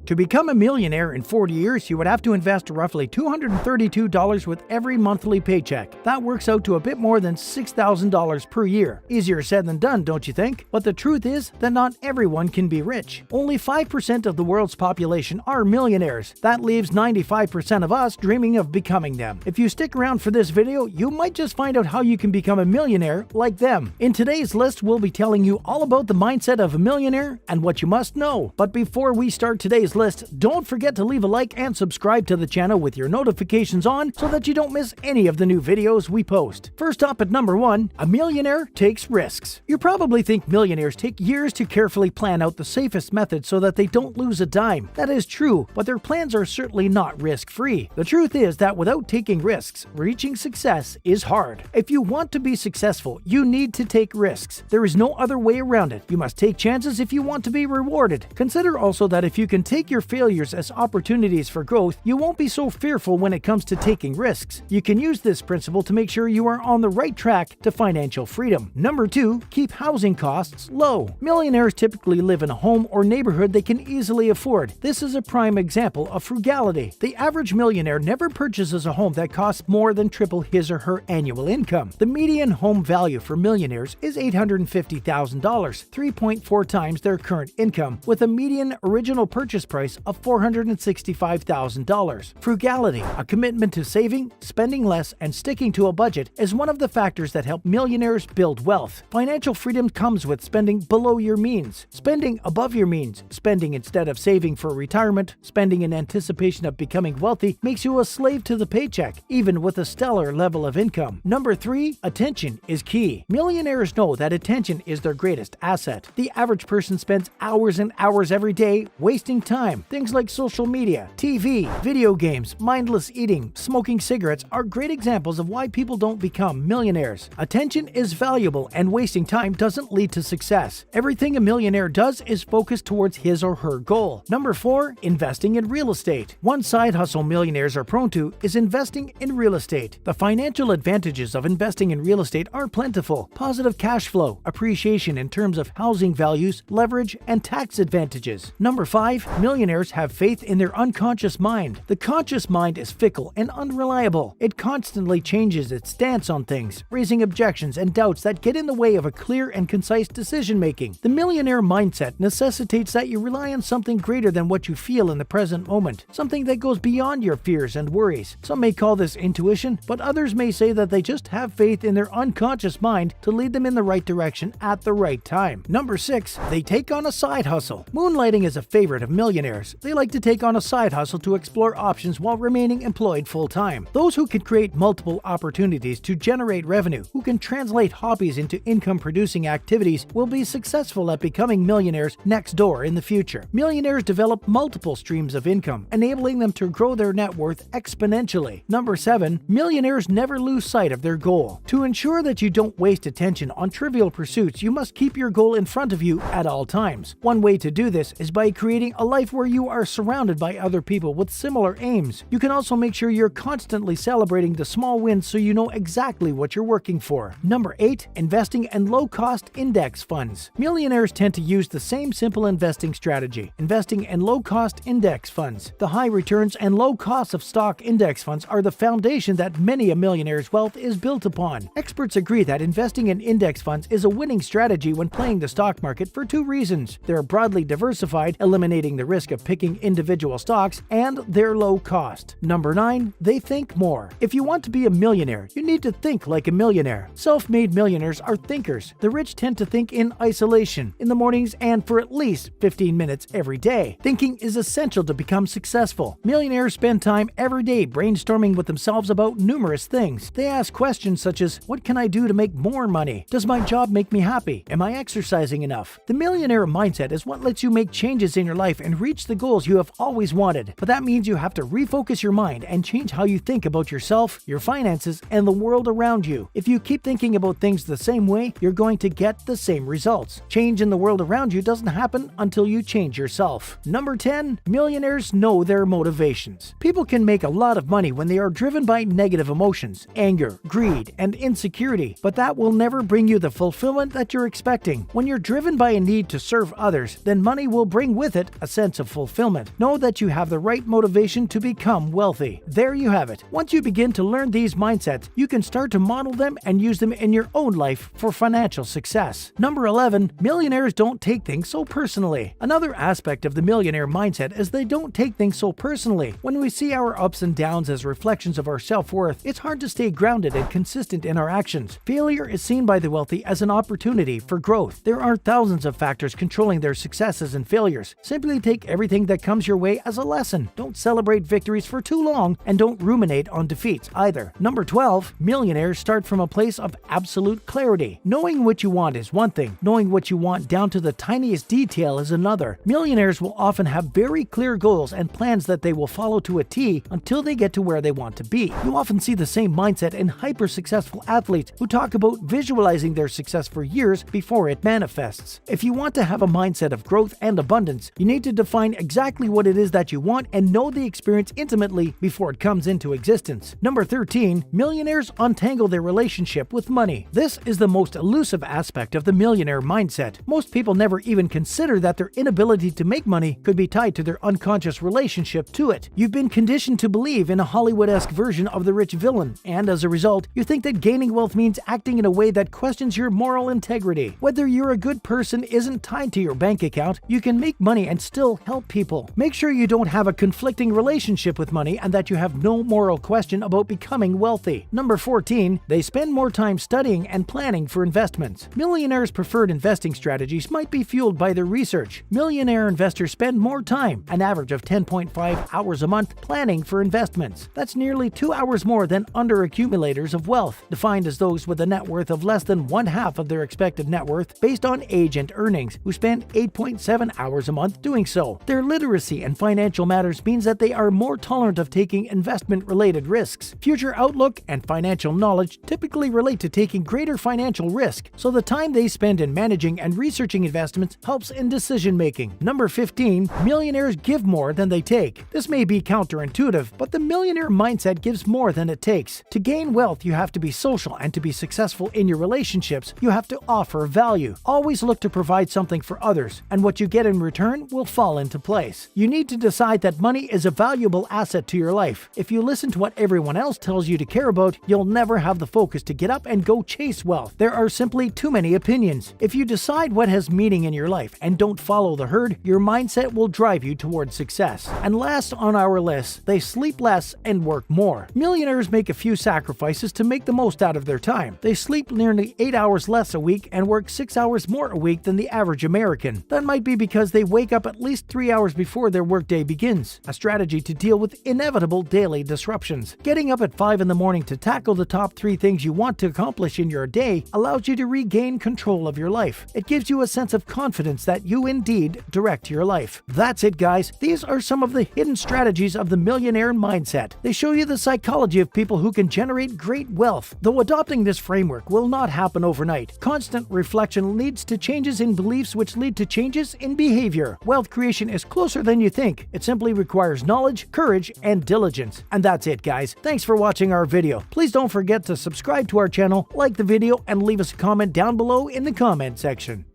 To become a millionaire in 40 years, you would have to invest roughly $232 with every monthly paycheck. That works out to a bit more than $6,000 per year. Easier said than done, don't you think? But the truth is that not everyone can be rich. Only 5% of the world's population are millionaires. That leaves 95% of us dreaming of becoming them. If you stick around for this video, you might just find out how you can become a millionaire like them. In today's list, we'll be telling you all about the mindset of a millionaire and what you must know. But before we start today's list, don't forget to leave a like and subscribe to the channel with your notifications on so that you don't miss any of the new videos we post. First up at number 1, a millionaire takes risks. You probably think millionaires take years to carefully plan out the safest method so that they don't lose a dime. That is true, but their plans are certainly not risk-free. The truth is that without taking risks, reaching success is hard. If you want to be successful, you need to take risks. There is no other way around it. You must take chances if you want to be rewarded. Consider also that if you can take your failures as opportunities for growth, you won't be so fearful when it comes to taking risks. You can use this principle to make sure you are on the right track to financial freedom. Number 2, keep housing costs low. Millionaires typically live in a home or neighborhood they can easily afford. This is a prime example of frugality. The average millionaire never purchases a home that costs more than triple his or her annual income. The median home value for millionaires is $850,000, 3.4 times their current income, with a median original purchase price of $465,000. Frugality, a commitment to saving, spending less, and sticking to a budget, is one of the factors that help millionaires build wealth. Financial freedom comes with spending below your means, spending above your means, spending instead of saving for retirement, spending in anticipation of becoming wealthy makes you a slave to the paycheck, even with a stellar level of income. Number 3, attention is key. Millionaires know that attention is their greatest asset. The average person spends hours and hours every day wasting time. Things like social media, TV, video games, mindless eating, smoking cigarettes are great examples of why people don't become millionaires. Attention is valuable, and wasting time doesn't lead to success. Everything a millionaire does is focused towards his or her goal. Number 4, investing in real estate. One side hustle millionaires are prone to is investing in real estate. The financial advantages of investing in real estate are plentiful: positive cash flow, appreciation in terms of housing values, leverage, and tax advantages. Number 5, millionaires have faith in their unconscious mind. The conscious mind is fickle and unreliable. It constantly changes its stance on things, raising objections and doubts that get in the way of a clear and concise decision-making. The millionaire mindset necessitates that you rely on something greater than what you feel in the present moment, something that goes beyond your fears and worries. Some may call this intuition, but others may say that they just have faith in their unconscious mind to lead them in the right direction at the right time. Number 6, they take on a side hustle. Moonlighting is a favorite of millionaires. They like to take on a side hustle to explore options while remaining employed full-time. Those who can create multiple opportunities to generate revenue, who can translate hobbies into income-producing activities, will be successful at becoming millionaires next door in the future. Millionaires develop multiple streams of income, enabling them to grow their net worth exponentially. Number 7, millionaires never lose sight of their goal. To ensure that you don't waste attention on trivial pursuits, you must keep your goal in front of you at all times. One way to do this is by creating a life where you are surrounded by other people with similar aims. You can also make sure you're constantly celebrating the small wins so you know exactly what you're working for. Number 8, investing in low-cost index funds. Millionaires tend to use the same simple investing strategy, investing in low-cost index funds. The high returns and low costs of stock index funds are the foundation that many a millionaire's wealth is built upon. Experts agree that investing in index funds is a winning strategy when playing the stock market for 2 reasons. They're broadly diversified, eliminating the risk of picking individual stocks, and they're low cost. Number 9, they think more. If you want to be a millionaire, you need to think like a millionaire. Self-made millionaires are thinkers. The rich tend to think in isolation, in the mornings and for at least 15 minutes every day. Thinking is essential to become successful. Millionaires spend time every day brainstorming with themselves about numerous things. They ask questions such as, what can I do to make more money? Does my job make me happy? Am I exercising enough? The millionaire mindset is what lets you make changes in your life and reach the goals you have always wanted. But that means you have to refocus your mind and change how you think about yourself, your finances, and the world around you. If you keep thinking about things the same way, you're going to get the same results. Change in the world around you doesn't happen until you change yourself. Number 10, millionaires know their motivations. People can make a lot of money when they are driven by negative emotions, anger, greed, and insecurity, but that will never bring you the fulfillment that you're expecting. When you're driven by a need to serve others, then money will bring with it a sense sense of fulfillment. Know that you have the right motivation to become wealthy. There you have it. Once you begin to learn these mindsets, you can start to model them and use them in your own life for financial success. Number 11, millionaires don't take things so personally. Another aspect of the millionaire mindset is they don't take things so personally. When we see our ups and downs as reflections of our self-worth, it's hard to stay grounded and consistent in our actions. Failure is seen by the wealthy as an opportunity for growth. There are thousands of factors controlling their successes and failures. Simply take everything that comes your way as a lesson. Don't celebrate victories for too long, and don't ruminate on defeats either. Number 12, millionaires start from a place of absolute clarity. Knowing what you want is one thing. Knowing what you want down to the tiniest detail is another. Millionaires will often have very clear goals and plans that they will follow to a T until they get to where they want to be. You often see the same mindset in hyper-successful athletes who talk about visualizing their success for years before it manifests. If you want to have a mindset of growth and abundance, you need to define exactly what it is that you want and know the experience intimately before it comes into existence. Number 13, millionaires untangle their relationship with money. This is the most elusive aspect of the millionaire mindset. Most people never even consider that their inability to make money could be tied to their unconscious relationship to it. You've been conditioned to believe in a Hollywood-esque version of the rich villain, and as a result, you think that gaining wealth means acting in a way that questions your moral integrity. Whether you're a good person isn't tied to your bank account. You can make money and still help people. Make sure you don't have a conflicting relationship with money and that you have no moral question about becoming wealthy. Number 14, they spend more time studying and planning for investments. Millionaires' preferred investing strategies might be fueled by their research. Millionaire investors spend more time, an average of 10.5 hours a month, planning for investments. That's nearly 2 hours more than under-accumulators of wealth, defined as those with a net worth of less than 1/2 of their expected net worth based on age and earnings, who spend 8.7 hours a month doing so. Their literacy in financial matters means that they are more tolerant of taking investment-related risks. Future outlook and financial knowledge typically relate to taking greater financial risk, so the time they spend in managing and researching investments helps in decision-making. Number 15, millionaires give more than they take. This may be counterintuitive, but the millionaire mindset gives more than it takes. To gain wealth, you have to be social, and to be successful in your relationships, you have to offer value. Always look to provide something for others, and what you get in return will fall into place. You need to decide that money is a valuable asset to your life. If you listen to what everyone else tells you to care about, you'll never have the focus to get up and go chase wealth. There are simply too many opinions. If you decide what has meaning in your life and don't follow the herd, your mindset will drive you towards success. And last on our list, they sleep less and work more. Millionaires make a few sacrifices to make the most out of their time. They sleep nearly 8 hours less a week and work 6 hours more a week than the average American. That might be because they wake up at least 3 hours before their workday begins, a strategy to deal with inevitable daily disruptions. Getting up at 5 in the morning to tackle the top 3 things you want to accomplish in your day allows you to regain control of your life. It gives you a sense of confidence that you indeed direct your life. That's it, guys. These are some of the hidden strategies of the millionaire mindset. They show you the psychology of people who can generate great wealth. Though adopting this framework will not happen overnight, constant reflection leads to changes in beliefs, which lead to changes in behavior. Wealth creation is closer than you think. It simply requires knowledge, courage, and diligence. And that's it, guys. Thanks for watching our video. Please don't forget to subscribe to our channel, like the video, and leave us a comment down below in the comment section.